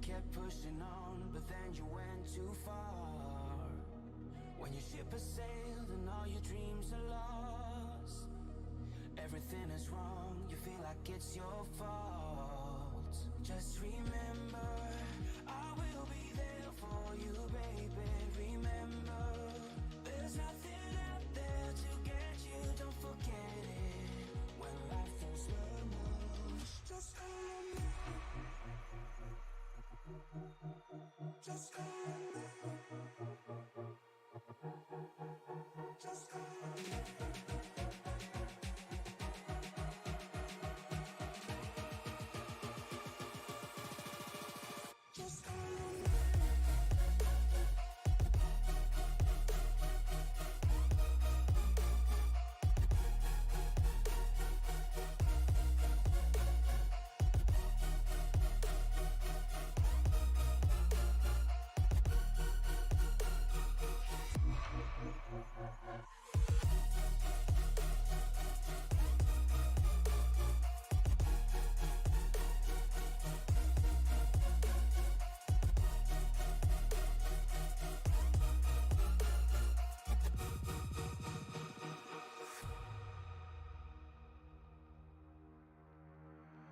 kept pushing on, but then you went too far. When your ship has sailed and all your dreams are lost, everything is wrong, you feel like it's your fault. Just remember, I will be there for you, baby. Remember, there's nothing out there to get you, don't forget it. When life throws lemons, just hold me. Just hold me. Just hold me. Just hold me.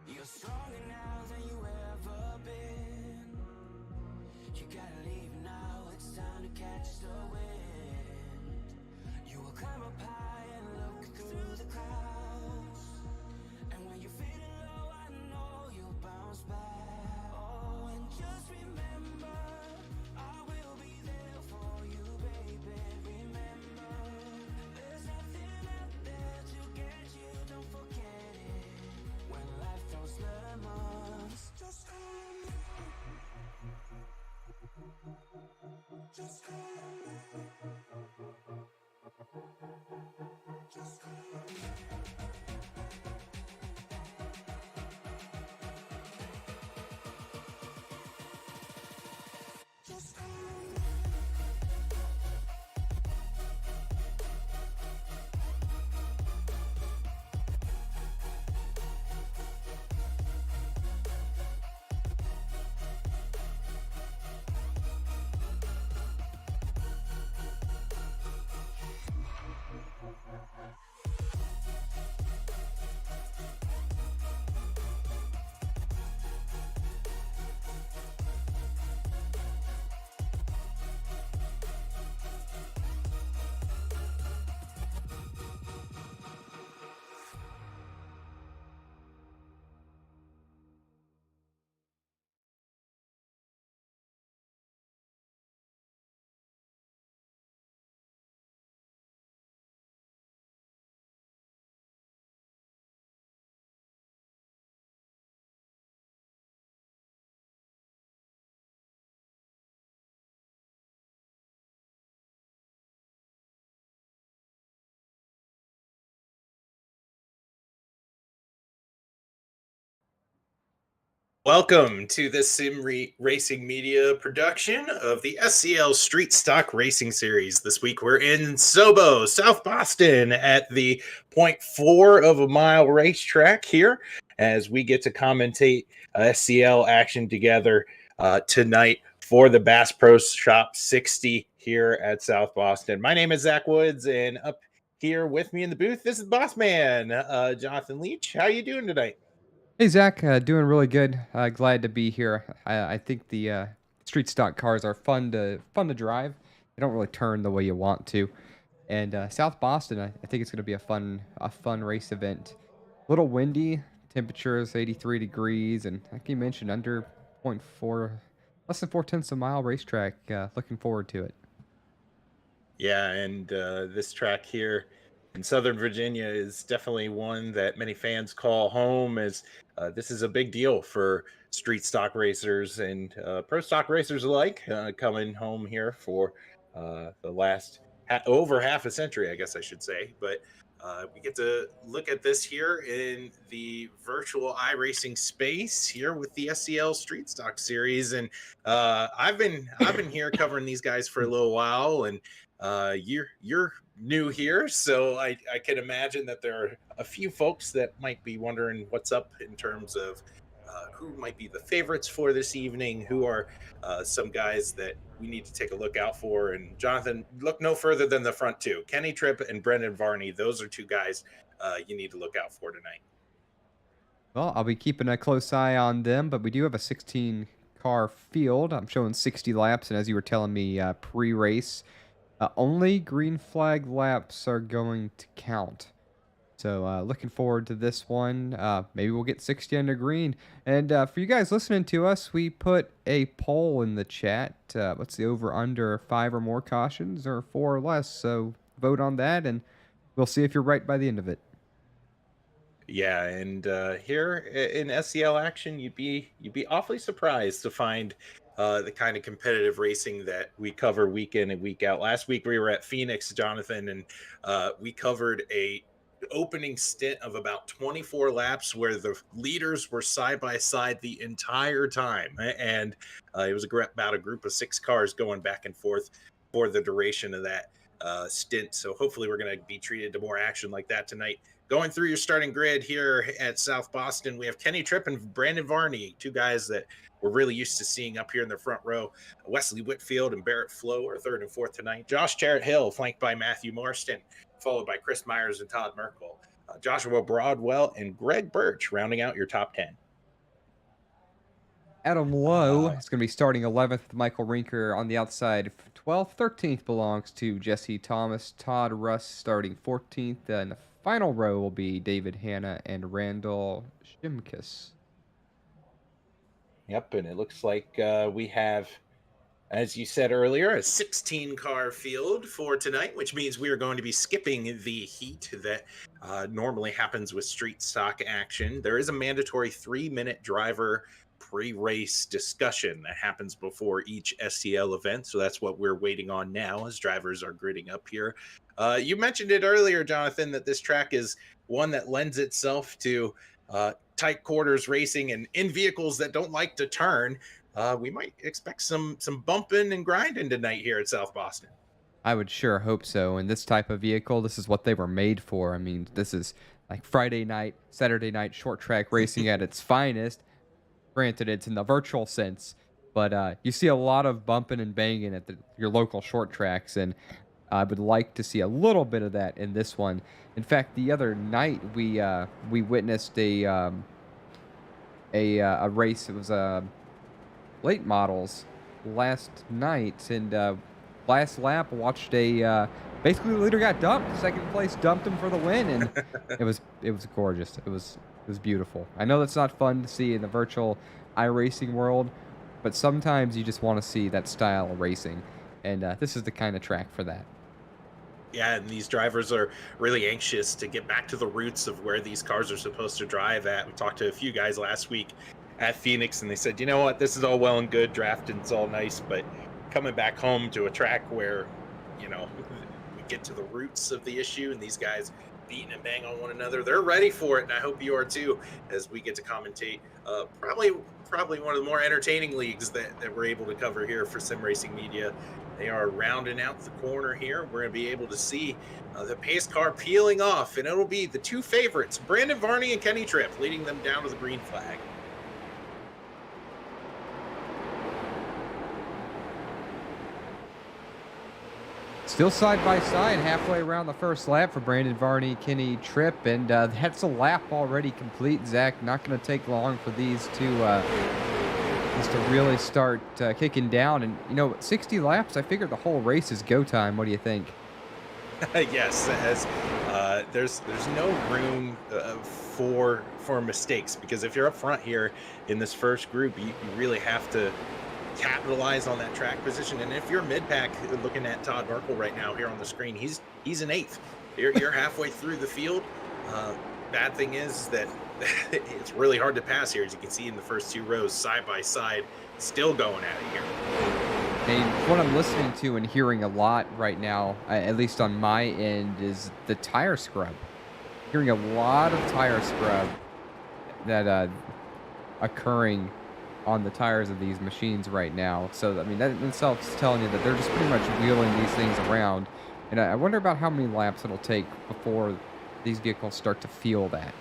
You're stronger now than you ever been. You gotta leave now, it's time to catch the wind. You will climb up high and look through the clouds. And when you're feeling low, I know you'll bounce back. Oh, and just remember, I will be there for you, baby. Remember, there's nothing out there to get you, don't forget it. When life throws lemons, just hold me. Just hold me. Just hold me. Just hold me. Welcome to this Racing Media production of the SCL Street Stock Racing Series. This week we're in Sobo, South Boston at the 0.4 of a mile racetrack here as we get to commentate SCL action together tonight for the Bass Pro Shop 60 here at South Boston. My name is Zach Woods, and up here with me in the booth, this is Boss Man, Jonathan Leach. How you doing tonight? Hey, Zach, doing really good. Glad to be here. I think the street stock cars are fun to drive. They don't really turn the way you want to. And South Boston, I think it's going to be a fun race event. A little windy, temperatures 83 degrees, and like you mentioned, under 0.4, less than 4/10 of a mile racetrack. Looking forward to it. Yeah, and this track here in Southern Virginia is definitely one that many fans call home, as this is a big deal for street stock racers and pro stock racers alike, coming home here for the last over half a century, I guess I should say. But we get to look at this here in the virtual iRacing space here with the SCL Street Stock Series, and I've been here covering these guys for a little while, and you're new here, so I can imagine that there are a few folks that might be wondering what's up in terms of who might be the favorites for this evening, who are some guys that we need to take a look out for. And Jonathan, look no further than the front two. Kenny Tripp and Brendan Varney. Those are two guys you need to look out for tonight. Well, I'll be keeping a close eye on them, but we do have a 16 car field. I'm showing 60 laps, and as you were telling me pre-race, only green flag laps are going to count. So looking forward to this one. Maybe we'll get 60 under green. And for you guys listening to us, we put a poll in the chat. What's the over-under 5 or more cautions or 4 or less? So vote on that, and we'll see if you're right by the end of it. Yeah, and here in SCL action, you'd be awfully surprised to find the kind of competitive racing that we cover week in and week out. Last week we were at Phoenix, Jonathan, and we covered a opening stint of about 24 laps where the leaders were side by side the entire time, and it was about a group of 6 cars going back and forth for the duration of that stint. So hopefully we're going to be treated to more action like that tonight. Going through your starting grid here at South Boston, we have Kenny Tripp and Brandon Varney, two guys that we're really used to seeing up here in the front row. Wesley Whitfield and Barrett Flo are 3rd and 4th tonight. Josh Charrett-Hill, flanked by Matthew Marston, followed by Chris Myers and Todd Merkel. Joshua Broadwell and Greg Birch rounding out your top 10. Adam Lowe is going to be starting 11th. Michael Rinker on the outside. 12th, 13th belongs to Jesse Thomas. Todd Russ starting 14th. And the final row will be David Hanna and Randall Shimkus. Yep, and it looks like we have, as you said earlier, a 16-car field for tonight, which means we are going to be skipping the heat that normally happens with street stock action. There is a mandatory 3-minute driver pre-race discussion that happens before each SCL event, so that's what we're waiting on now as drivers are gridding up here. You mentioned it earlier, Jonathan, that this track is one that lends itself to tight quarters racing and in vehicles that don't like to turn. We might expect some bumping and grinding tonight here at South Boston. I would sure hope so. And this type of vehicle, this is what they were made for. I mean, this is like Friday night, Saturday night short track racing at its finest. Granted, it's in the virtual sense, but you see a lot of bumping and banging at your local short tracks, and I would like to see a little bit of that in this one. In fact, the other night we witnessed a race. It was late models last night, and last lap watched basically the leader got dumped. Second place dumped him for the win, and it was gorgeous. It was beautiful. I know that's not fun to see in the virtual iRacing world, but sometimes you just want to see that style of racing, and this is the kind of track for that. Yeah, and these drivers are really anxious to get back to the roots of where these cars are supposed to drive at. We talked to a few guys last week at Phoenix, and they said, you know what, this is all well and good, drafting's all nice, but coming back home to a track where, you know, we get to the roots of the issue, and these guys beating and bang on one another, they're ready for it, and I hope you are too, as we get to commentate probably one of the more entertaining leagues that we're able to cover here for Sim Racing Media. They are rounding out the corner here. We're going to be able to see the pace car peeling off, and it'll be the two favorites, Brandon Varney and Kenny Tripp, leading them down to the green flag. Still side by side, halfway around the first lap for Brandon Varney, Kenny Tripp, and that's a lap already complete. Zach, not going to take long for these two just to really start kicking down. And, you know, 60 laps, I figured the whole race is go time. What do you think? Yes, as there's no room for mistakes, because if you're up front here in this first group, you really have to capitalize on that track position. And if you're mid-pack, looking at Todd Merkel right now here on the screen, he's an 8th. You're halfway through the field. Bad thing is that it's really hard to pass here, as you can see in the first 2 rows, side by side, still going at it here. And what I'm listening to and hearing a lot right now, at least on my end, is the tire scrub. Hearing a lot of tire scrub that occurring on the tires of these machines right now. So, I mean, that in itself is telling you that they're just pretty much wheeling these things around. And I wonder about how many laps it'll take before these vehicles start to feel that.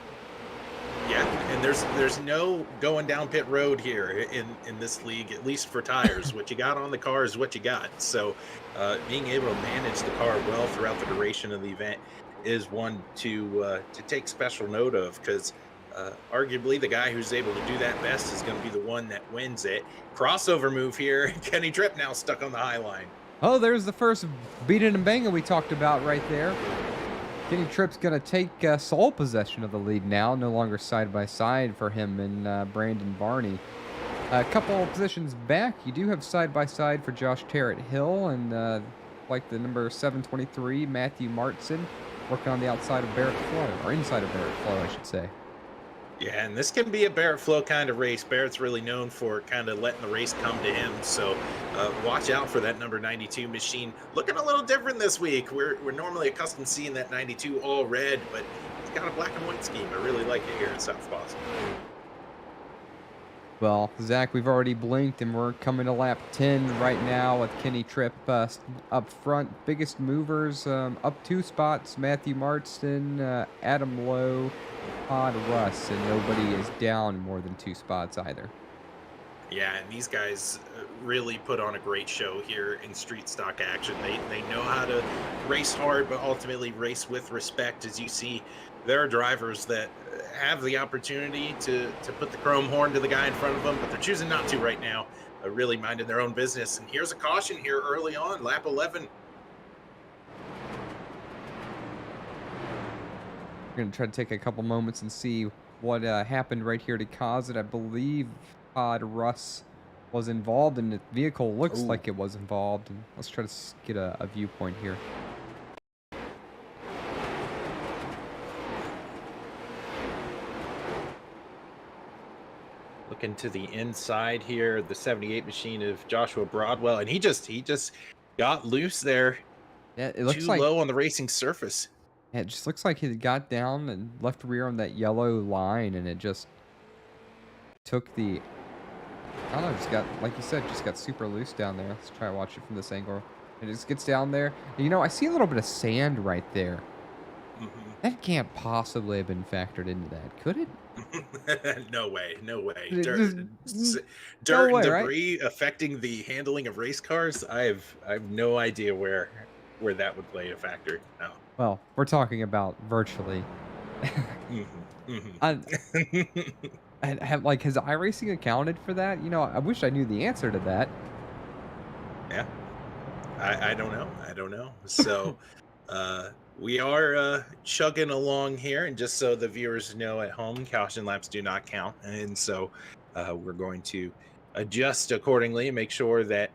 Yeah, and there's no going down pit road here in this league, at least for tires. What you got on the car is what you got. So, being able to manage the car well throughout the duration of the event is one to take special note of, because arguably the guy who's able to do that best is going to be the one that wins it. Crossover move here. Kenny Tripp now stuck on the high line. Oh, there's the first beat it and bang it we talked about right there. Kenny Tripp's going to take sole possession of the lead now, no longer side by side for him and Brandon Varney. A couple of positions back, you do have side by side for Josh Terrett Hill and like the number 723, Matthew Martson, working on the outside of Barrett Flow, or inside of Barrett Flow, I should say. Yeah, and this can be a Barrett Flow kind of race. Barrett's really known for kind of letting the race come to him. So watch out for that number 92 machine. Looking a little different this week. We're normally accustomed to seeing that 92 all red, but it's got a black and white scheme. I really like it here in South Boston. Well, Zach, we've already blinked, and we're coming to lap 10 right now with Kenny Tripp up front. Biggest movers up 2 spots, Matthew Marston, Adam Lowe, Todd Russ, and nobody is down more than 2 spots either. Yeah, and these guys really put on a great show here in street stock action. They know how to race hard, but ultimately race with respect. As you see, there are drivers that have the opportunity to put the chrome horn to the guy in front of them, but they're choosing not to right now, really minding their own business. And here's a caution here early on, lap 11. We're going to try to take a couple moments and see what happened right here to cause it. I believe Todd Russ was involved, and the vehicle looks like it was involved. And let's try to get a viewpoint here. Looking to the inside here, the 78 machine of Joshua Broadwell, and he just got loose there. Yeah, it looks too like low on the racing surface. Yeah, it just looks like he got down and left rear on that yellow line, and it just took the, I don't know, just got, like you said, just got super loose down there. Let's try to watch it from this angle. It just gets down there. You know, I see a little bit of sand right there. That can't possibly have been factored into that, could it? No way, no way. No Dirt way, and right? debris affecting the handling of race cars. I have no idea where that would play a factor. No. Well, we're talking about virtually. And like, has iRacing accounted for that? You know, I wish I knew the answer to that. Yeah, I don't know. I don't know. So we are chugging along here, and just so the viewers know at home, caution laps do not count, and so we're going to adjust accordingly and make sure that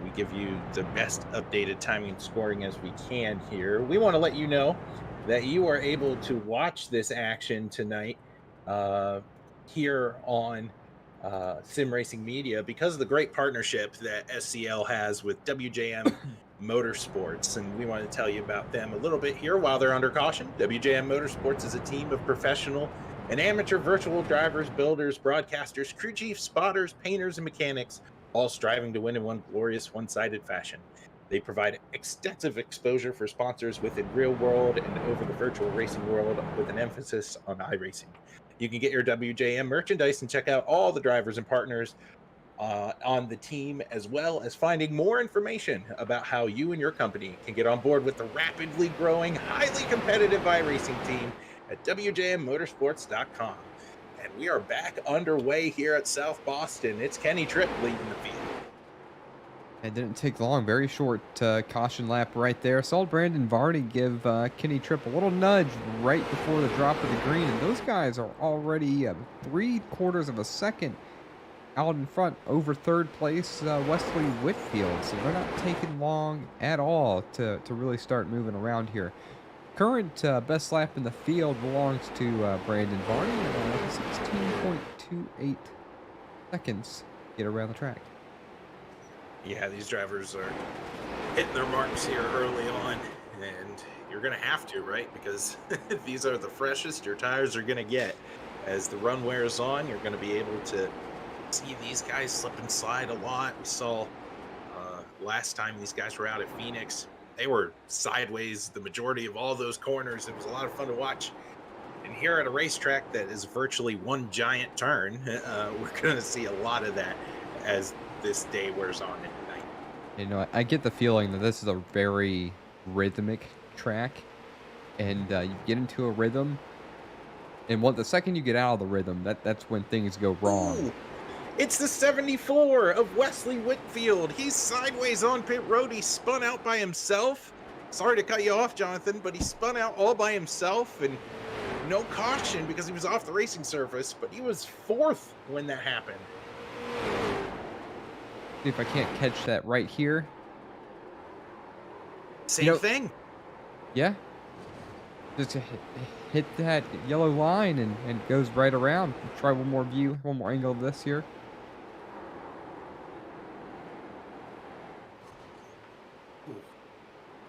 we give you the best updated timing and scoring as we can here. We want to let you know that you are able to watch this action tonight here on Sim Racing Media because of the great partnership that SCL has with WJM Motorsports, and we want to tell you about them a little bit here while they're under caution. WJM Motorsports is a team of professional and amateur virtual drivers, builders, broadcasters, crew chiefs, spotters, painters, and mechanics, all striving to win in one glorious, one-sided fashion. They provide extensive exposure for sponsors within real world and over the virtual racing world with an emphasis on iRacing. You can get your WJM merchandise and check out all the drivers and partners on the team, as well as finding more information about how you and your company can get on board with the rapidly growing, highly competitive iRacing team at WJMmotorsports.com. And we are back underway here at South Boston. It's Kenny Tripp leading the field. It didn't take long. Very short caution lap right there. Saw Brandon Varney give Kenny Tripp a little nudge right before the drop of the green. And those guys are already 3/4 of a second out in front over third place Wesley Whitfield. So they're not taking long at all to really start moving around here. Current best lap in the field belongs to Brandon Varney. 16.28 seconds to get around the track. Yeah, these drivers are hitting their marks here early on, and you're going to have to, right? Because these are the freshest your tires are going to get. As the run wears on, you're going to be able to see these guys slip and slide a lot. We saw last time these guys were out at Phoenix, they were sideways the majority of all those corners. It was a lot of fun to watch. And here at a racetrack that is virtually one giant turn, we're going to see a lot of that as this day wears on into night. You know, I get the feeling that this is a very rhythmic track, and you get into a rhythm, and the second you get out of the rhythm, that's when things go wrong. Ooh, it's the 74 of Wesley Whitfield. He's sideways on pit road. He spun out by himself. Sorry to cut you off, Jonathan, but he spun out all by himself, and no caution because he was off the racing surface, but he was 4th when that happened. See if I can't catch that right here. Same thing. Yeah. Just hit that yellow line and it goes right around. Try one more view, one more angle of this here.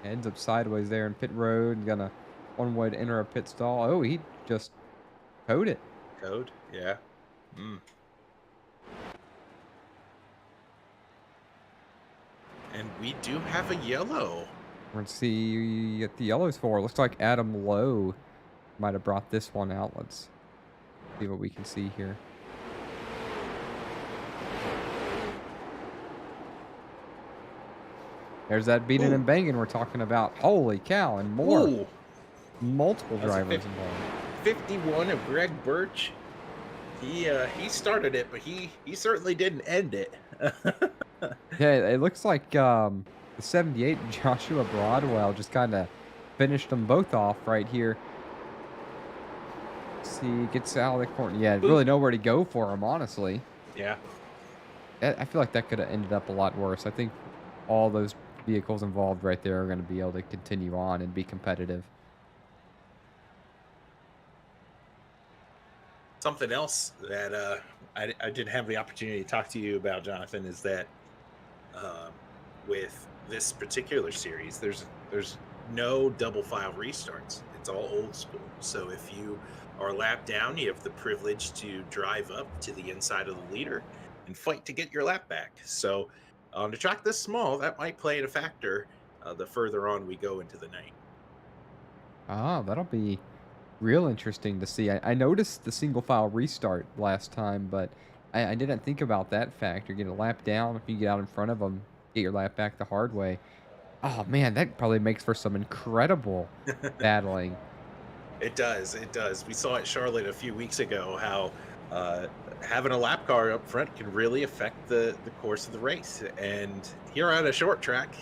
Ends up sideways there in pit road and gonna one way to enter a pit stall. Oh, he just towed it. Code, yeah. And we do have a yellow. We're gonna see what the yellow's for. Looks like Adam Lowe might have brought this one out. Let's see what we can see here. There's that beating and banging we're talking about. Holy cow, and more. Ooh. Multiple drivers involved. 51 of Greg Birch. He started it, but he certainly didn't end it. Yeah, it looks like the 78 Joshua Broadwell just kind of finished them both off right here. See, gets out of the corner. Yeah, really nowhere to go for him, honestly. Yeah. I feel like that could have ended up a lot worse. I think all those vehicles involved right there are going to be able to continue on and be competitive. Something else that I didn't have the opportunity to talk to you about, Jonathan, is that with this particular series, there's no double file restarts. It's all old school. So if you are lap down, you have the privilege to drive up to the inside of the leader and fight to get your lap back. So on a track this small, that might play a factor the further on we go into the night. Ah, that'll be real interesting to see. I noticed the single file restart last time, but I didn't think about that factor. Get a lap down if you get out in front of them, get your lap back the hard way. Oh man, that probably makes for some incredible battling. It does. It does. We saw at Charlotte a few weeks ago how having a lap car up front can really affect the course of the race. And here on a short track,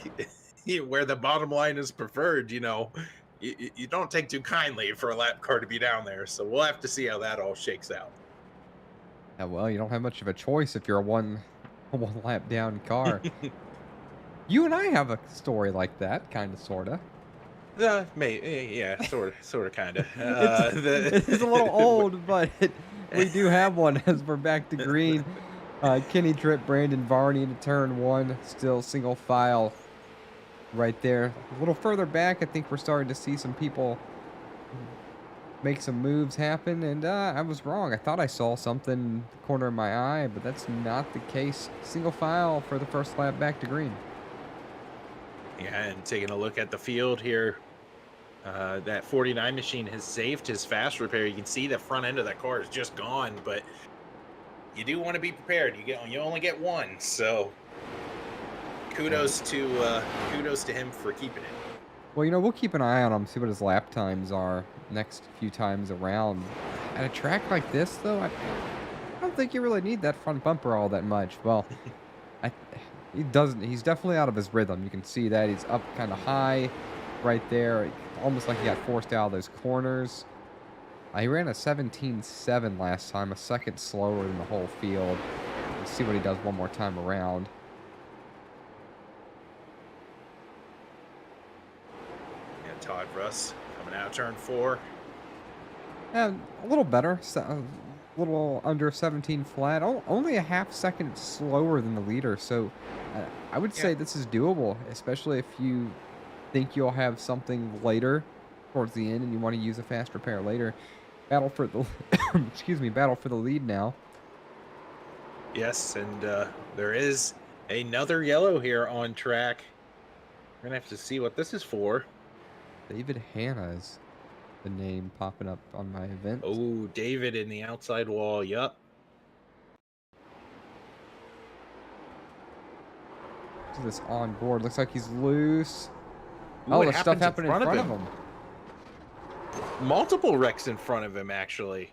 where the bottom line is preferred, you don't take too kindly for a lap car to be down there. So we'll have to see how that all shakes out. Yeah, well, you don't have much of a choice if you're a one lap down car. You and I have a story like that, kind of, sort of. Yeah, sort of, kind of. It's a little old, but we do have one as we're back to green. Kenny Tripp, Brandon Varney into turn 1, still single file right there. A little further back, I think we're starting to see some people make some moves happen, and I was wrong. I thought I saw something in the corner of my eye, but that's not the case. Single file for the first lap back to green. Yeah, and taking a look at the field here, that 49 machine has saved his fast repair. You can see the front end of that car is just gone, but you do want to be prepared. You only get one, so kudos to him for keeping it. Well, we'll keep an eye on him, see what his lap times are next few times around. At a track like this, though, I don't think you really need that front bumper all that much. Well, he doesn't. He's definitely out of his rhythm. You can see that he's up kind of high right there, almost like he got forced out of those corners. He ran a 17.7 last time, a second slower than the whole field. Let's see what he does one more time around. And Todd Russ coming out of turn 4. A little better, a little under 17 flat, only a half second slower than the leader. So I would say this is doable, especially if you think you'll have something later towards the end and you want to use a fast repair later. Battle for the battle for the lead now. Yes, and there is another yellow here on track. We're gonna have to see what this is for. David Hanna's the name popping up on my event. Oh, David in the outside wall. Yup. Look at this on board. Looks like he's loose. Ooh, Oh, it the stuff happens happened in front of him. Multiple wrecks in front of him, actually.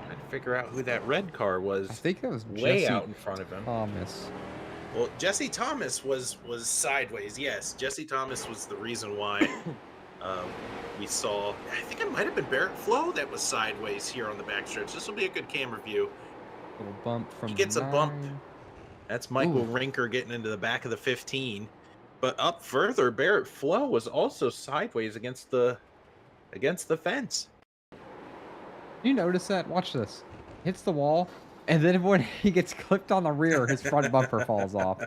Trying to figure out who that red car was. I think it was way Jesse out in front of him. Thomas. Well, Jesse Thomas was sideways. Yes, Jesse Thomas was the reason why we saw. I think it might have been Barrett Flo that was sideways here on the backstretch. This will be a good camera view. Little bump from He gets a bump. That's Michael Ooh. Rinker getting into the back of the 15. But up further, Barrett Flo was also sideways against the fence. You notice that? Watch this. Hits the wall, and then when he gets clipped on the rear, his front bumper falls off.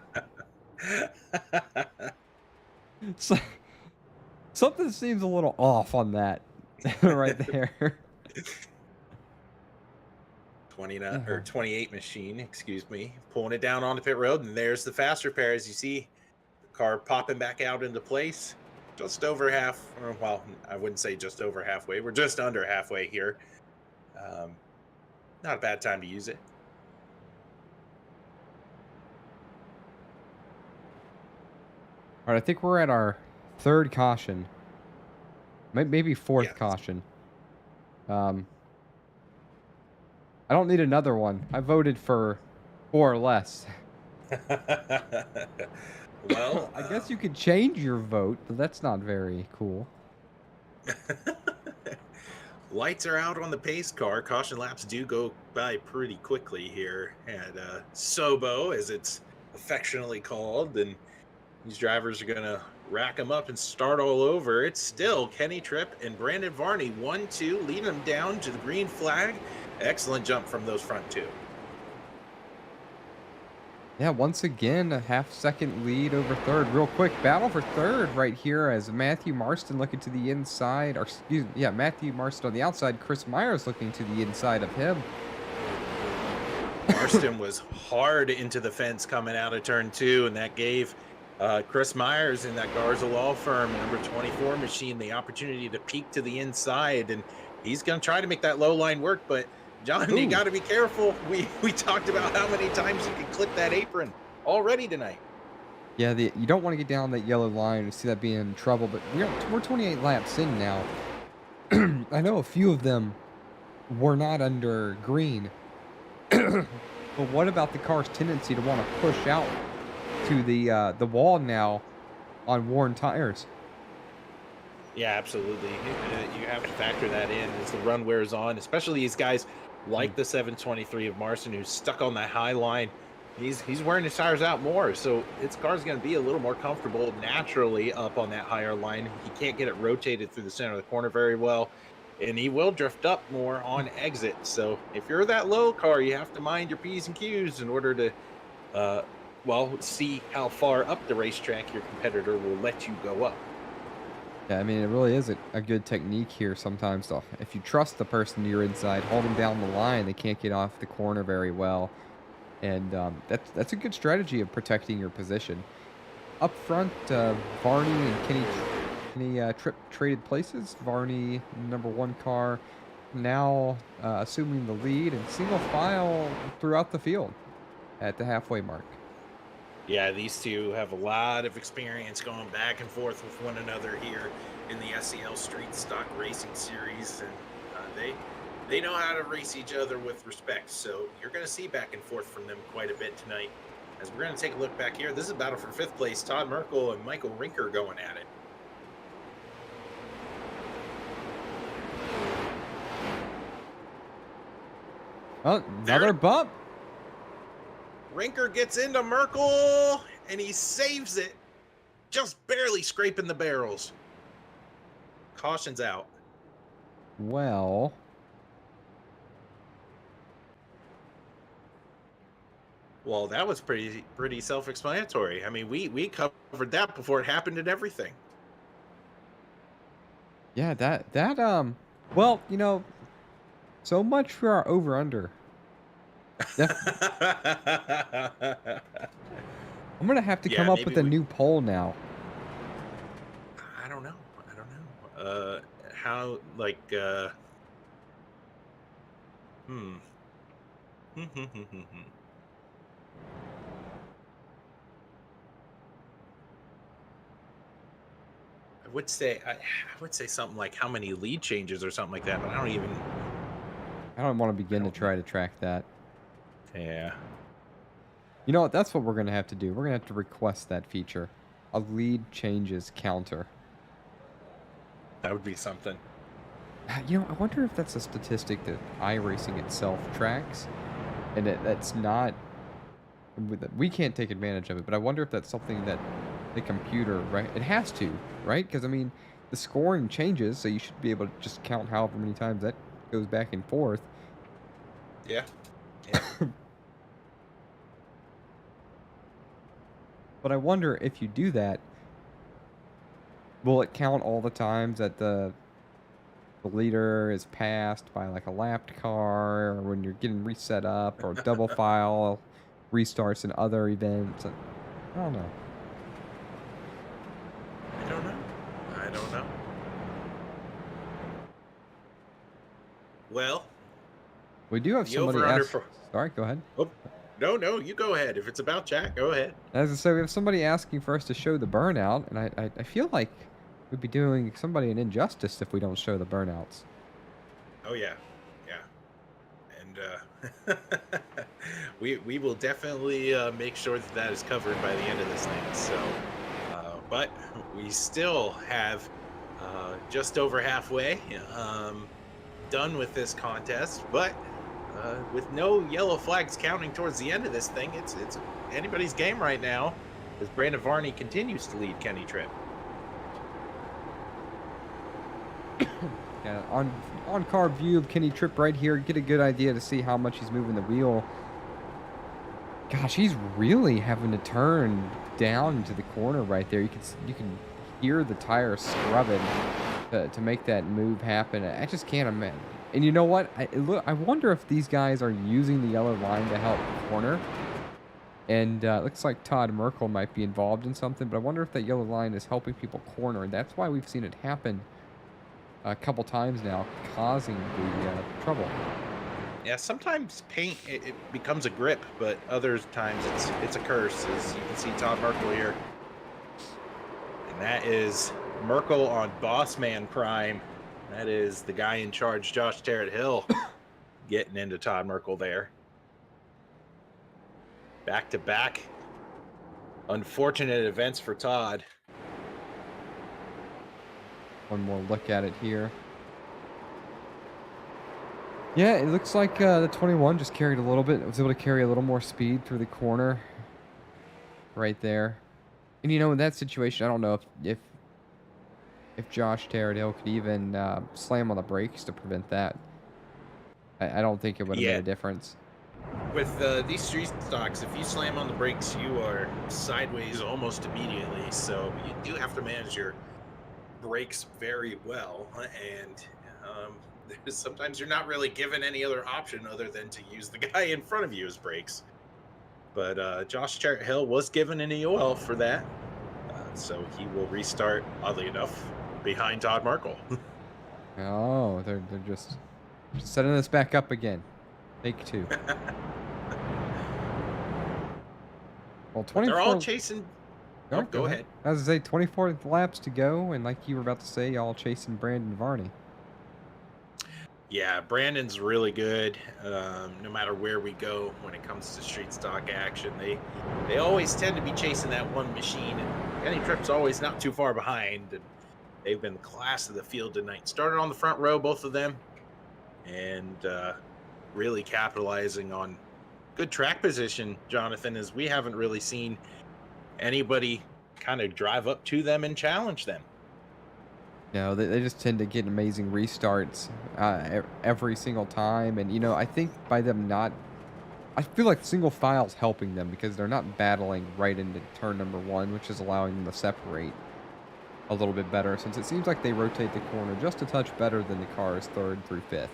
So, something seems a little off on that right there. 29 or 28 machine, excuse me, pulling it down onto pit road, and there's the faster pair. As you see, the car popping back out into place, just over half. Well, I wouldn't say just over halfway. We're just under halfway here. Not a bad time to use it. All right, I think we're at our third caution, maybe fourth Yes. caution. I don't need another one. I voted for 4 or less. Well, I guess you could change your vote, but that's not very cool. lights are out on the pace car. Caution laps do go by pretty quickly here at Sobo, as it's affectionately called, and these drivers are going to rack them up and start all over. It's still Kenny Tripp and Brandon Varney, 1-2, leading them down to the green flag. Excellent jump from those front two. Yeah, once again, a half-second lead over third. Real quick, battle for third right here as Matthew Marston looking to the inside. Or, excuse me, yeah, Matthew Marston on the outside. Chris Myers looking to the inside of him. Marston was hard into the fence coming out of turn 2, and that gave Chris Myers in that Garza Law Firm, number 24 machine, the opportunity to peek to the inside, and he's going to try to make that low line work, but John, you got to be careful. We talked about how many times you can clip that apron already tonight. Yeah, you don't want to get down that yellow line and see that being in trouble, but we're 28 laps in now. I know a few of them were not under green. But what about the car's tendency to want to push out to the wall now on worn tires? Yeah, absolutely. You have to factor that in as the run wears on, especially these guys like the 723 of Marston, who's stuck on that high line. He's wearing his tires out more, so his car's going to be a little more comfortable naturally up on that higher line. He can't get it rotated through the center of the corner very well, and he will drift up more on exit. So if you're that low car, you have to mind your P's and Q's in order to, see how far up the racetrack your competitor will let you go up. Yeah, I mean, it really is a good technique here sometimes, though. If you trust the person to your inside, hold them down the line. They can't get off the corner very well. And that's a good strategy of protecting your position. Up front, Varney and Kenny Tripp traded places. Varney, number 1 car, now assuming the lead and single file throughout the field at the halfway mark. Yeah, these two have a lot of experience going back and forth with one another here in the SCL Street Stock Racing Series, and they know how to race each other with respect. So you're going to see back and forth from them quite a bit tonight. As we're going to take a look back here, this is a battle for 5th place. Todd Merkel and Michael Rinker going at it. Oh, another bump. Rinker gets into Merkel, and he saves it, just barely scraping the barrels. Caution's out. Well, that was pretty self-explanatory. I mean, we covered that before it happened and everything. yeah, well, so much for our over-under. I'm going to have to come up with a new poll now. I don't know. how like hmm. I would say something like how many lead changes or something like that, but I don't want to I begin to don't know. try to track that. Yeah. You know what? That's what we're going to have to do. We're going to have to request that feature. A lead changes counter. That would be something. You know, I wonder if that's a statistic that iRacing itself tracks, and that's not. We can't take advantage of it, but I wonder if that's something that the computer, right? It has to, right? Because I mean, the scoring changes, so you should be able to just count however many times that goes back and forth. Yeah. Yeah. But I wonder if you do that, will it count all the times that the leader is passed by like a lapped car, or when you're getting reset up, or double file restarts in other events? I don't know. I don't know. I don't know. Well, We do have the somebody over-under ask. for... Sorry, go ahead. Oh, no, you go ahead. If it's about Jack, go ahead. As I said, we have somebody asking for us to show the burnout, and I feel like we'd be doing somebody an injustice if we don't show the burnouts. Oh, yeah. Yeah. And we will definitely make sure that that is covered by the end of this thing. So, but we still have just over halfway done with this contest, but with no yellow flags counting towards the end of this thing, it's anybody's game right now as Brandon Varney continues to lead Kenny Tripp. Yeah, on car view of Kenny Tripp right here, get a good idea to see how much he's moving the wheel. Gosh, he's really having to turn down into the corner right there. You can hear the tire scrubbing to make that move happen. I just can't imagine. And you know what? I wonder if these guys are using the yellow line to help corner. And it looks like Todd Merkel might be involved in something, but I wonder if that yellow line is helping people corner. And that's why we've seen it happen a couple times now, causing the trouble. Yeah, sometimes paint it becomes a grip, but other times it's a curse. As you can see, Todd Merkel here, and that is Merkel on Bossman Prime. That is the guy in charge, Josh Tarrant Hill, getting into Todd Merkel there. Back to back, unfortunate events for Todd. One more look at it here. Yeah, it looks like the 21 just carried a little bit. It was able to carry a little more speed through the corner right there. And you know, in that situation, I don't know if Josh Tarradale could even slam on the brakes to prevent that. I don't think it would have made a difference. With these street stocks, if you slam on the brakes, you are sideways almost immediately. So you do have to manage your brakes very well, and sometimes you're not really given any other option other than to use the guy in front of you as brakes. But Josh Tarrant Hill was given an EOL for that, so he will restart, oddly enough, behind Todd Merkel. Oh, they're just setting this back up again. Take two. Well, 24. They're all chasing. Oh, go ahead. As I say, 24 laps to go, and like you were about to say, y'all chasing Brandon Varney. Yeah, Brandon's really good. No matter where we go when it comes to street stock action, they always tend to be chasing that one machine. And Kenny Tripp's always not too far behind. And they've been the class of the field tonight. Started on the front row, both of them, and really capitalizing on good track position, Jonathan, as we haven't really seen anybody kind of drive up to them and challenge them. No, they just tend to get amazing restarts every single time. And, you know, I think by them not... I feel like single file's helping them because they're not battling right into turn number one, which is allowing them to separate a little bit better, since it seems like they rotate the corner just a touch better than the cars third through fifth.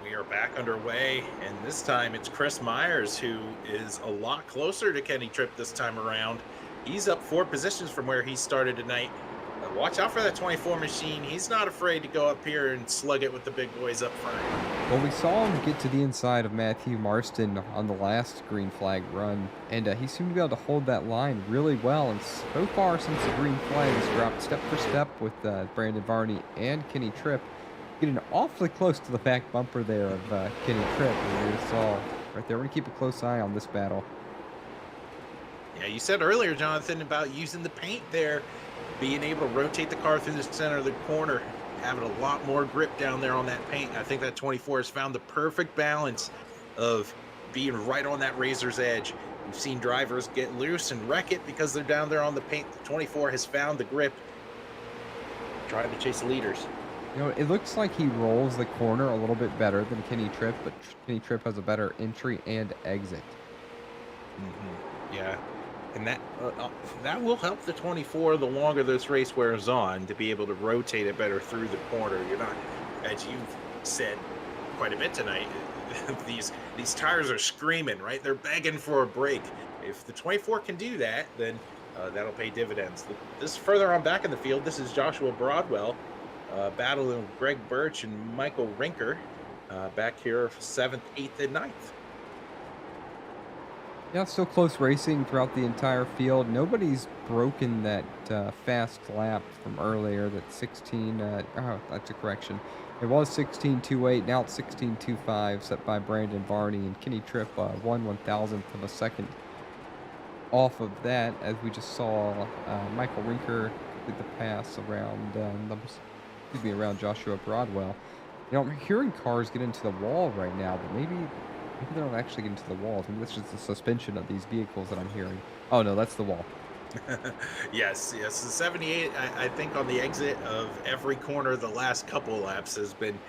We are back underway, and this time it's Chris Myers who is a lot closer to Kenny Tripp this time around. He's up 4 positions from where he started tonight, watch out for that 24 machine. He's not afraid to go up here and slug it with the big boys up front. Well, we saw him get to the inside of Matthew Marston on the last green flag run, and he seemed to be able to hold that line really well. And so far, since the green flag has dropped step for step with Brandon Varney and Kenny Tripp, getting awfully close to the back bumper there of Kenny Tripp, as we saw right there. We're going to keep a close eye on this battle. Yeah, you said earlier, Jonathan, about using the paint there, being able to rotate the car through the center of the corner, having a lot more grip down there on that paint. I think that 24 has found the perfect balance of being right on that razor's edge. We've seen drivers get loose and wreck it because they're down there on the paint. The 24 has found the grip, trying to chase the leaders. You know, it looks like he rolls the corner a little bit better than Kenny Tripp, but Kenny Tripp has a better entry and exit. Yeah. And that will help the 24 the longer this race wears on, to be able to rotate it better through the corner. You're not, as you've said quite a bit tonight, these tires are screaming, right? They're begging for a break. If the 24 can do that, then that'll pay dividends. This is further on back in the field. This is Joshua Broadwell battling with Greg Birch and Michael Rinker back here 7th, 8th, and 9th. Yeah, still close racing throughout the entire field. Nobody's broken that fast lap from earlier. That 16. Oh, that's a correction. It was 16.28. Now it's 16.25, set by Brandon Varney, and Kenny Tripp 1/1000th of a second off of that. As we just saw, Michael Rinker did the pass around around Joshua Broadwell. You know, I'm hearing cars get into the wall right now, but maybe they don't actually get into the walls. Maybe that's just the suspension of these vehicles that I'm hearing. Oh, no, that's the wall. Yes. The 78, I think, on the exit of every corner the last couple laps has been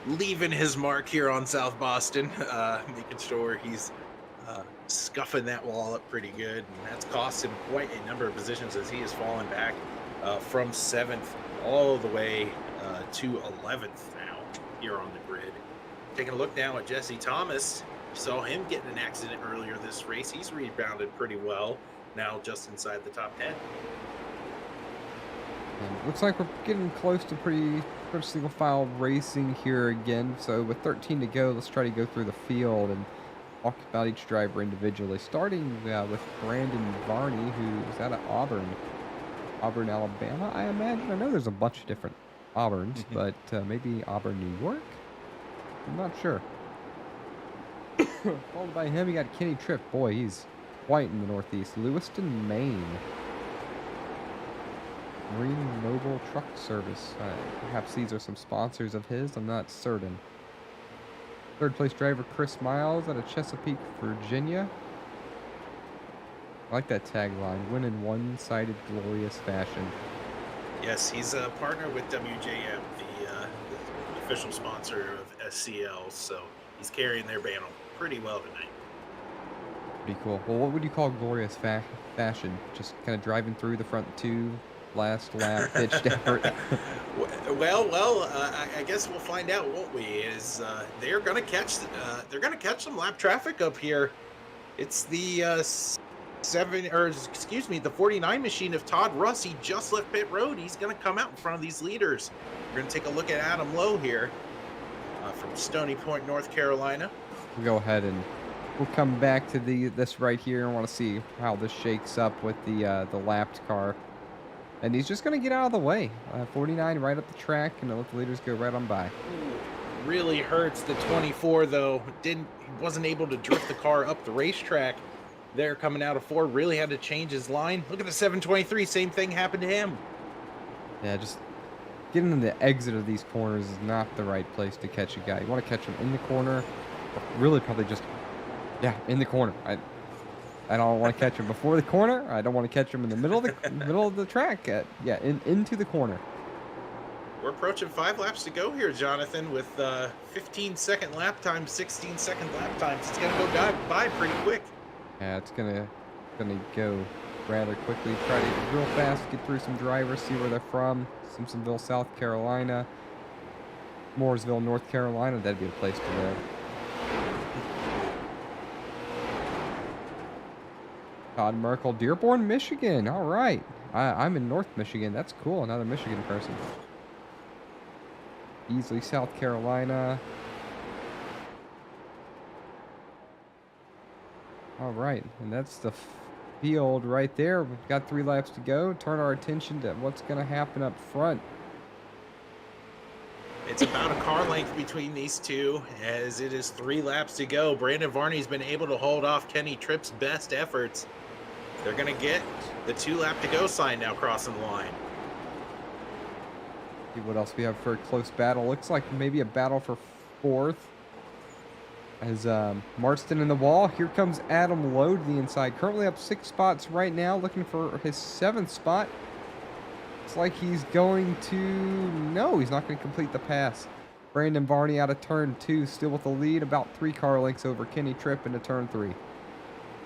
leaving his mark here on South Boston, making sure he's scuffing that wall up pretty good. And that's cost him quite a number of positions as he has fallen back from 7th all the way to 11th now here on the grid. Taking a look now at Jesse Thomas. You saw him get in an accident earlier this race. He's rebounded pretty well, now just inside the top 10. And looks like we're getting close to pretty single file racing here again. So with 13 to go, let's try to go through the field and talk about each driver individually. Starting with Brandon Varney, who's out of Auburn, Alabama, I imagine. I know there's a bunch of different Auburns, but maybe Auburn, New York? I'm not sure. Followed by him, you got Kenny Tripp. Boy, he's white in the Northeast. Lewiston, Maine. Marine Mobile Truck Service. Perhaps these are some sponsors of his. I'm not certain. Third place driver Chris Miles out of Chesapeake, Virginia. I like that tagline. Win in one-sided glorious fashion. Yes, he's a partner with WJM, the official sponsor of SCL, so he's carrying their banner pretty well tonight. Pretty cool. Well, what would you call glorious fashion? Just kind of driving through the front two, last lap, pitched effort. I guess we'll find out, won't we? Is they're gonna catch some lap traffic up here. It's the the 49 machine of Todd Russ. He just left pit road. He's gonna come out in front of these leaders. We're gonna take a look at Adam Lowe here from Stony Point, North Carolina. We'll go ahead and we'll come back to this right here. I want to see how this shakes up with the lapped car. And he's just going to get out of the way. 49 right up the track, and let the leaders go right on by. Really hurts the 24, though. He wasn't able to drift the car up the racetrack there coming out of 4. Really had to change his line. Look at the 723. Same thing happened to him. Yeah, just getting in the exit of these corners is not the right place to catch a guy. You want to catch him in the corner, or really probably just, in the corner. I don't want to catch him before the corner. I don't want to catch him in the middle of the track. Into the corner. We're approaching 5 laps to go here, Jonathan, with 15-second lap time, 16-second lap times. It's gonna go by pretty quick. Yeah, it's gonna go rather quickly. Try to real fast get through some drivers, see where they're from. Simpsonville, South Carolina. Mooresville, North Carolina. That'd be the place to live. Todd Merkel, Dearborn, Michigan. All right. I'm in North Michigan. That's cool. Another Michigan person. Easily South Carolina. All right, and that's the field right there. We've got 3 laps to go. Turn our attention to what's going to happen up front. It's about a car length between these two, as it is 3 laps to go. Brandon Varney's been able to hold off Kenny Tripp's best efforts. They're going to get the 2 lap to go sign now crossing the line. See what else we have for a close battle. Looks like maybe a battle for 4th. As Marston in the wall. Here comes Adam Lowe to the inside. Currently up 6 spots right now, looking for his 7th spot. Looks like he's going to... No, he's not going to complete the pass. Brandon Varney out of turn 2, still with the lead, about 3 car lengths over Kenny Tripp into turn 3.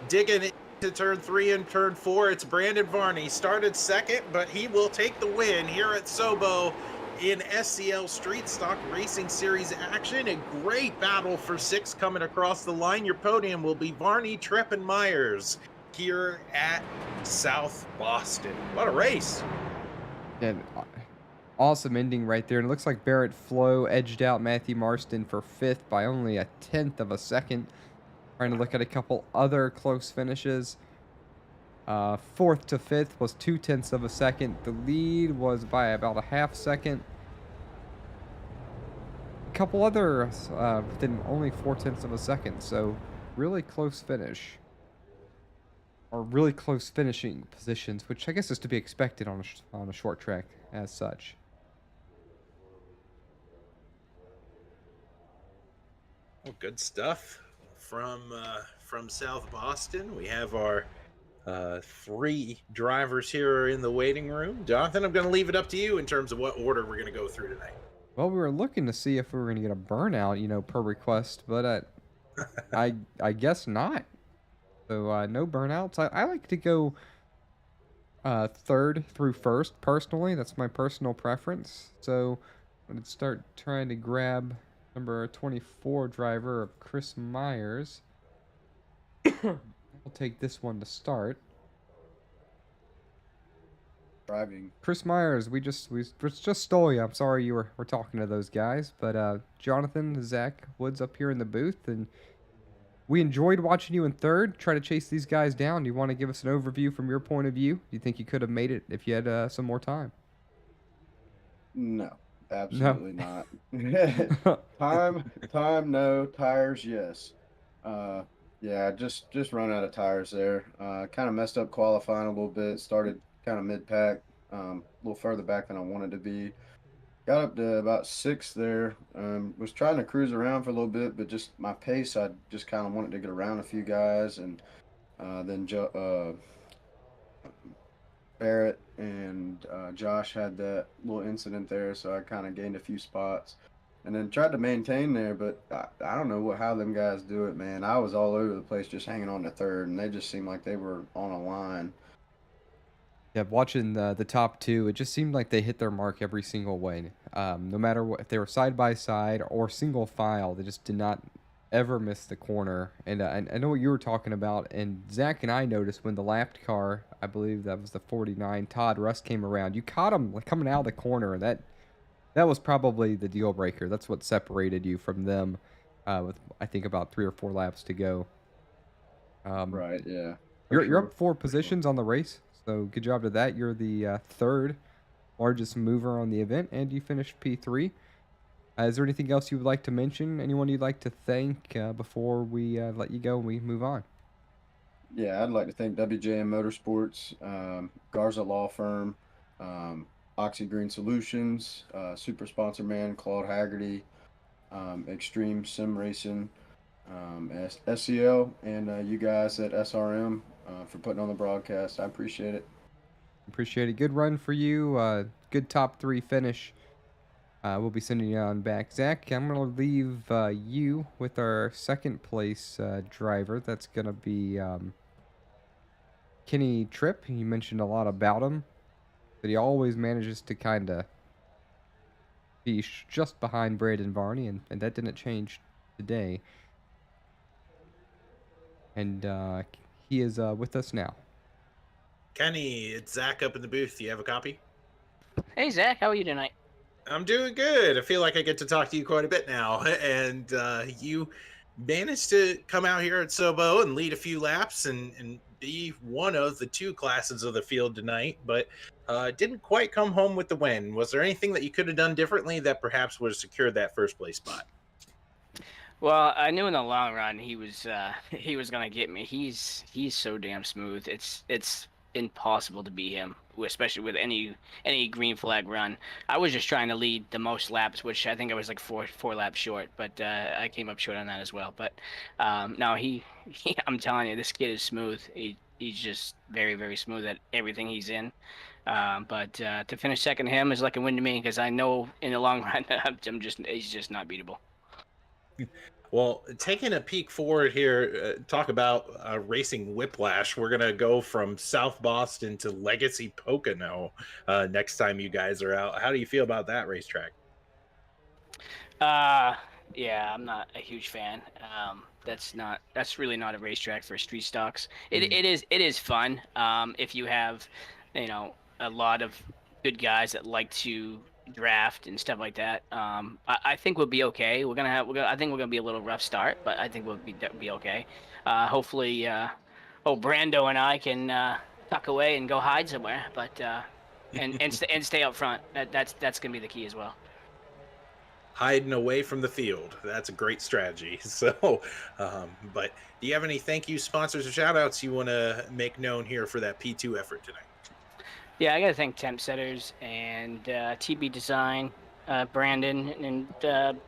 Digging into turn 3 and turn 4, it's Brandon Varney. Started second, but he will take the win here at Sobo in SCL Street Stock Racing Series action. A great battle for 6 coming across the line. Your podium will be Varney, Tripp, and Myers here at South Boston. What a race. And awesome ending right there. And it looks like Barrett Flo edged out Matthew Marston for 5th by only a 1/10 of a second. Trying to look at a couple other close finishes. 4th to 5th was 2/10 of a second. The lead was by about a 1/2 second. A couple other within only 4/10 of a second. So really close finish. Or really close finishing positions, which I guess is to be expected on a short track as such. Well, good stuff from South Boston. We have our 3 drivers here in the waiting room. Jonathan, I'm going to leave it up to you in terms of what order we're going to go through tonight. Well, we were looking to see if we were going to get a burnout, per request, but I guess not. So no burnouts. I like to go 3rd through 1st personally. That's my personal preference. So I'm going to start trying to grab number 24 driver of Chris Myers. I'll take this one to start. Driving. Chris Myers, we just stole you. I'm sorry you were talking to those guys, but Jonathan, Zach Woods up here in the booth, and we enjoyed watching you in 3rd. Try to chase these guys down. Do you want to give us an overview from your point of view? Do you think you could have made it if you had some more time? No, absolutely not. Time, no. Tires, yes. Yeah, just run out of tires there. Kind of messed up qualifying a little bit. Started kind of mid-pack, a little further back than I wanted to be. Got up to about 6th there. Was trying to cruise around for a little bit, but just my pace, I just kind of wanted to get around a few guys, and then Barrett and Josh had that little incident there, so I kind of gained a few spots, and then tried to maintain there, but I don't know how them guys do it, man. I was all over the place just hanging on to 3rd, and they just seemed like they were on a line. Yeah, watching the top 2, it just seemed like they hit their mark every single way. No matter what, if they were side by side or single file, they just did not ever miss the corner. And I know what you were talking about. And Zach and I noticed when the lapped car, I believe that was the 49, Todd Russ came around. You caught him like coming out of the corner, and that was probably the deal breaker. That's what separated you from them. With I think about 3 or 4 laps to go. Right. Yeah. You're up 4 positions on the race. So good job to that. You're the 3rd largest mover on the event, and you finished P3. Is there anything else you would like to mention? Anyone you'd like to thank before we let you go and we move on? Yeah, I'd like to thank WJM Motorsports, Garza Law Firm, Oxy Green Solutions, super sponsor man Claude Haggerty, Extreme Sim Racing, SCL, and you guys at SRM for putting on the broadcast. I appreciate it. Appreciate it. Good run for you. Good top 3 finish. We'll be sending you on back. Zach, I'm going to leave you with our 2nd place driver. That's going to be Kenny Tripp. You mentioned a lot about him, but he always manages to kind of be just behind Brandon Varney, and that didn't change today. And he is with us now. Kenny, it's Zach up in the booth. Do you have a copy? Hey, Zach, how are you tonight? I'm doing good. I feel like I get to talk to you quite a bit now. And you managed to come out here at Sobo and lead a few laps and be one of the two classes of the field tonight, but didn't quite come home with the win. Was there anything that you could have done differently that perhaps would have secured that first place spot? Well, I knew in the long run he was gonna get me. He's so damn smooth. It's impossible to beat him, especially with any green flag run. I was just trying to lead the most laps, which I think I was like four laps short, but I came up short on that as well. But no, I'm telling you, this kid is smooth. He's just very, very smooth at everything he's in. But to finish second to him is like a win to me because I know in the long run he's just not beatable. Well, taking a peek forward here, talk about racing whiplash. We're going to go from South Boston to Legacy Pocono next time you guys are out. How do you feel about that racetrack? Yeah, I'm not a huge fan. That's really not a racetrack for street stocks. It is fun if you have, a lot of good guys that like to draft and stuff like that. I think we'll be okay. I think we're gonna be a little rough start, but I think we'll be okay. Hopefully, Brando and I can tuck away and go hide somewhere, but and stay up front. That's gonna be the key as well. Hiding away from the field. That's a great strategy. So, but do you have any thank you sponsors or shout outs you want to make known here for that P2 effort tonight? Yeah, I got to thank Temp Setters and TB Design, Brandon, and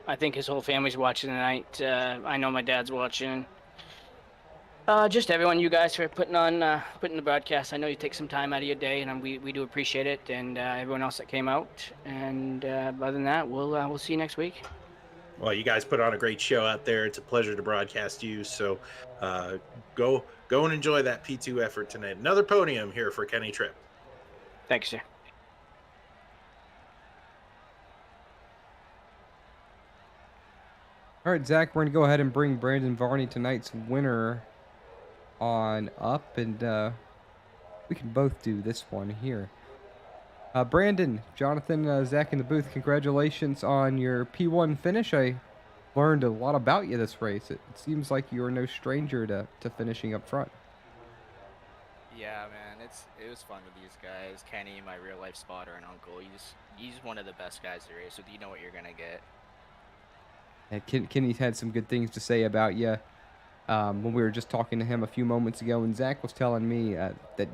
I think his whole family's watching tonight. I know my dad's watching. Just everyone, you guys, for putting the broadcast. I know you take some time out of your day, and we do appreciate it. And everyone else that came out. And other than that, we'll see you next week. Well, you guys put on a great show out there. It's a pleasure to broadcast you. So go and enjoy that P2 effort tonight. Another podium here for Kenny Tripp. Thanks, sir. All right, Zach, we're going to go ahead and bring Brandon Varney, tonight's winner, on up, and we can both do this one here. Brandon, Jonathan, Zach in the booth, congratulations on your P1 finish. I learned a lot about you this race. It seems like you're no stranger to finishing up front. Yeah, man, it was fun with these guys. Kenny, my real life spotter and uncle. He's one of the best guys there is, so you know what you're gonna get. And Kenny's had some good things to say about you. When we were just talking to him a few moments ago, and Zach was telling me that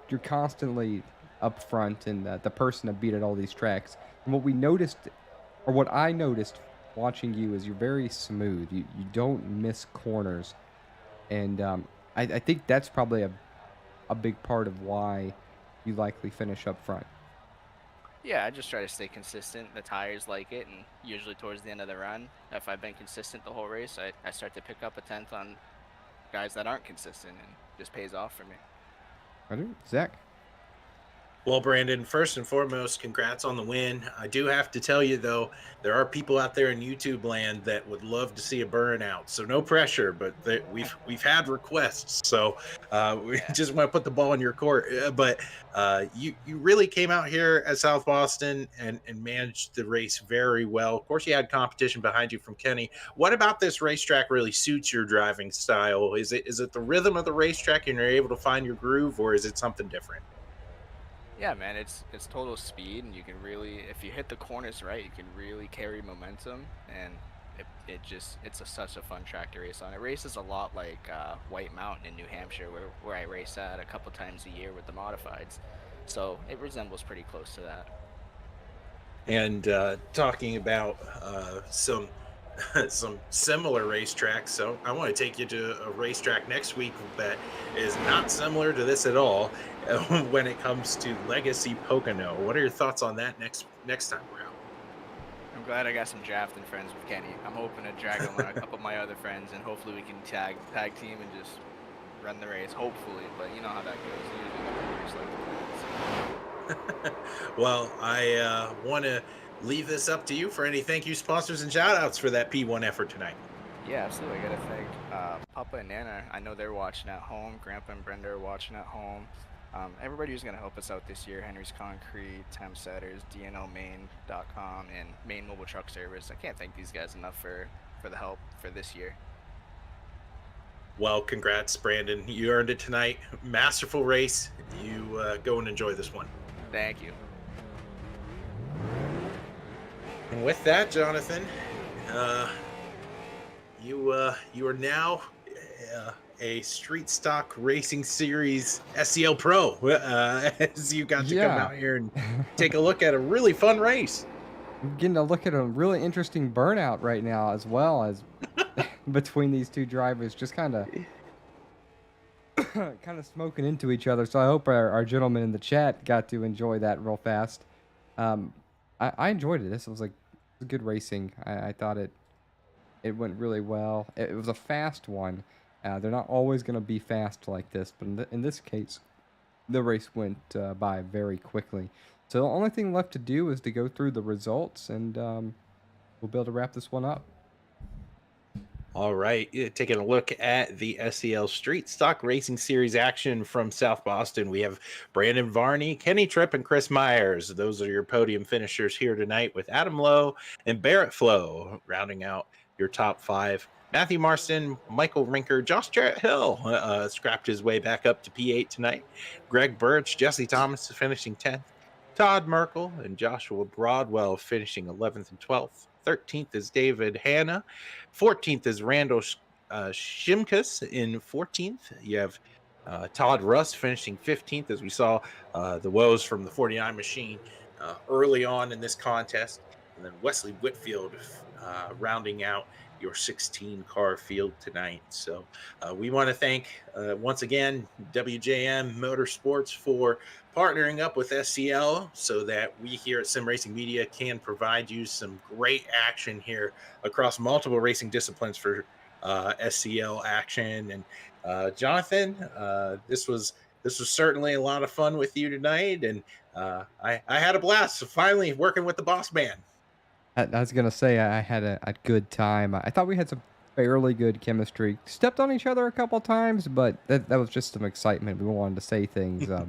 you're constantly up front and the person to beat at all these tracks. And what I noticed watching you is you're very smooth. You don't miss corners, and I think that's probably a big part of why you likely finish up front. Yeah, I just try to stay consistent. The tires like it, and usually towards the end of the run, if I've been consistent the whole race, I start to pick up a tenth on guys that aren't consistent, and it just pays off for me. I do. Zach? Well, Brandon, first and foremost, congrats on the win. I do have to tell you, though, there are people out there in YouTube land that would love to see a burnout. So no pressure, but we've had requests. So we just want to put the ball in your court. But you really came out here at South Boston and managed the race very well. Of course, you had competition behind you from Kenny. What about this racetrack really suits your driving style? Is it the rhythm of the racetrack and you're able to find your groove, or is it something different? Yeah, man, it's total speed, and you can really, if you hit the corners right, you can really carry momentum, and it's such a fun track to race on. It races a lot like White Mountain in New Hampshire, where I race at a couple times a year with the modifieds, so it resembles pretty close to that. And talking about some similar racetracks, so I want to take you to a racetrack next week that is not similar to this at all when it comes to Legacy Pocono. What are your thoughts on that next time we're out? I'm glad I got some drafting friends with Kenny. I'm hoping to drag along a couple of my other friends, and hopefully we can tag team and just run the race, hopefully, but you know how that goes. Usually the race like that, so. Well, I want to leave this up to you for any thank you sponsors and shout outs for that P1 effort tonight. Yeah, absolutely. I gotta thank Papa and Nana. I know they're watching at home. Grandpa and Brenda are watching at home. Everybody who's going to help us out this year: Henry's Concrete, Temp Setters, DNOmain.com, and Main Mobile Truck Service. I can't thank these guys enough for the help for this year. Well, congrats, Brandon. You earned it tonight. Masterful race. You go and enjoy this one. Thank you. And with that, Jonathan, you are now a Street Stock Racing Series SCL Pro, as you got to come out here and take a look at a really fun race. I'm getting to look at a really interesting burnout right now, as well as between these two drivers, just kind of smoking into each other. So I hope our gentlemen in the chat got to enjoy that real fast. I enjoyed it. This was good racing. I thought it went really well. It was a fast one. They're not always going to be fast like this, but in this case, the race went by very quickly. So the only thing left to do is to go through the results, and we'll be able to wrap this one up. All right, taking a look at the SCL Street Stock Racing Series action from South Boston. We have Brandon Varney, Kenny Tripp, and Chris Myers. Those are your podium finishers here tonight, with Adam Lowe and Barrett Flo rounding out your top 5. Matthew Marston, Michael Rinker, Josh Jarrett Hill scrapped his way back up to P8 tonight. Greg Birch, Jesse Thomas finishing 10th. Todd Merkel and Joshua Broadwell finishing 11th and 12th. 13th is David Hanna. 14th is Randall Shimkus in 14th. You have Todd Russ finishing 15th, as we saw the woes from the 49 machine early on in this contest. And then Wesley Whitfield rounding out your 16-car field tonight. So we want to thank, once again, WJM Motorsports for partnering up with SCL so that we here at Sim Racing Media can provide you some great action here across multiple racing disciplines for SCL action. And Jonathan, this was certainly a lot of fun with you tonight, and I had a blast finally working with the boss man. I was going to say I had a good time. I thought we had some fairly good chemistry. Stepped on each other a couple times, but that was just some excitement. We wanted to say things. I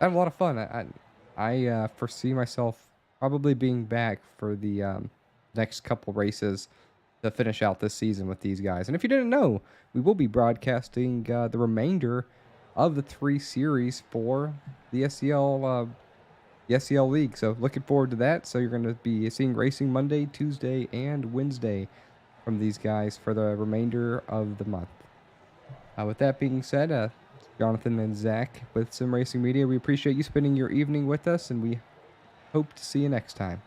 had a lot of fun. I foresee myself probably being back for the next couple races to finish out this season with these guys. And if you didn't know, we will be broadcasting the remainder of the 3 series for the SCL League. So looking forward to that. So you're going to be seeing racing Monday, Tuesday, and Wednesday from these guys for the remainder of the month. With that being said, Jonathan and Zach with Sim Racing Media, we appreciate you spending your evening with us, and we hope to see you next time.